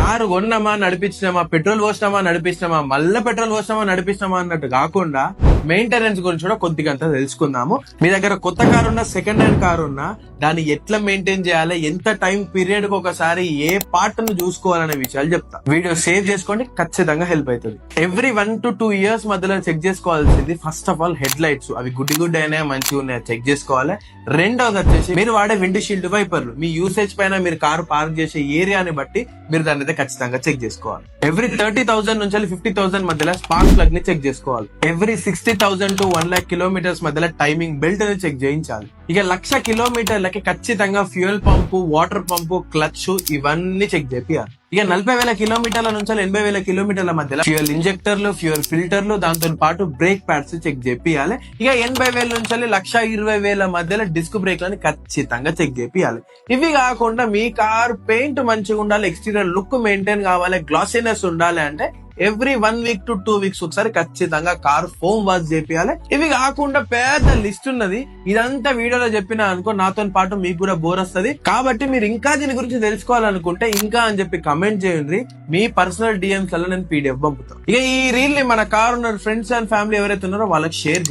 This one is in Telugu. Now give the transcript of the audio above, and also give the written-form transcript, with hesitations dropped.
కారు కొన్నామా నడిపించినామా, పెట్రోల్ పోసినామా నడిపించినామా, మళ్ళీ పెట్రోల్ పోసినామా నడిపించినామా అన్నట్టు కాకుండా మెయింటెనెన్స్ గురించి కూడా కొద్దిగా అంతా తెలుసుకుందాము. మీ దగ్గర కొత్త కారు ఉన్నా, సెకండ్ హ్యాండ్ కారు ఉన్నా, దాన్ని ఎట్లా మెయింటైన్ చేయాలి, ఎంత టైం పీరియడ్ కి ఒకసారి ఏ పార్ట్ ను చూసుకోవాలనే విషయాలు చెప్తా. వీడియో సేవ్ చేసుకోండి, ఖచ్చితంగా హెల్ప్ అవుతుంది. ఎవ్రీ 1 to 2 years మధ్యలో చెక్ చేసుకోవాల్సింది first of all head lights. అవి గుడ్డి అయినా మంచిగా ఉన్నాయా చెక్ చేసుకోవాలి. రెండోది వచ్చేసి మీరు వాడే విండ్ షీల్డ్ వైపర్లు. మీ యూసేజ్ పైన మీరు కారు పార్క్ చేసే ఏరియాని బట్టి మీరు దాన్ని అయితే ఖచ్చితంగా చెక్ చేసుకోవాలి. ఎవ్రీ 30,000 నుంచి 50,000 మధ్యలో స్పార్క్ ప్లగ్ ని చెక్ చేసుకోవాలి. ఎవ్రీ 60,000 to 1 lakh కిలోమీటర్స్ మధ్యలో టైమింగ్ బెల్ట్ ని చెక్ చేయించాలి. ఇక 1,00,000 కిలోమీటర్లకి ఖచ్చితంగా ఫ్యూయల్ పంపు, వాటర్ పంపు, క్లచ్ ఇవన్నీ చెక్ చేయాలి. ఇక 40,000 కిలోమీటర్ల నుంచి 80,000 కిలోమీటర్ల మధ్యలో ఫ్యూయల్ ఇంజెక్టర్లు, ఫ్యూయల్ ఫిల్టర్లు, దాంతో పాటు బ్రేక్ ప్యాడ్స్ చెక్ చేయాలి. ఇక 80,000 నుంచి 1,20,000 మధ్యలో డిస్క్ బ్రేక్లని ఖచ్చితంగా చెక్ చేయాలి. ఇవి కాకుండా మీ కార్ పెయింట్ మంచిగా ఉండాలి, ఎక్స్టీరియర్ లుక్ మెయింటైన్ కావాలి, గ్లాసీనెస్ ఉండాలి అంటే ఎవ్రీ 1 week to 2 weeks ఒకసారి ఖచ్చితంగా కార్ ఫోమ్ వాష్ చేపియాలి. ఇవి కాకుండా పెద్ద లిస్ట్ ఉన్నది. ఇదంతా వీడియోలో చెప్పినా అనుకో నాతో పాటు మీకు కూడా బోర్ వస్తుంది. కాబట్టి మీరు ఇంకా దీని గురించి తెలుసుకోవాలనుకుంటే ఇంకా అని చెప్పి కమెంట్ చేయండి. మీ పర్సనల్ డిఎంస్ లలో నేను పీడిఎఫ్ పంపుతాను. ఇక ఈ రీల్ ని మన కార్ ఉన్న ఫ్రెండ్స్ అండ్ ఫ్యామిలీ ఎవరైతే ఉన్నారో వాళ్ళకి షేర్ చేయండి.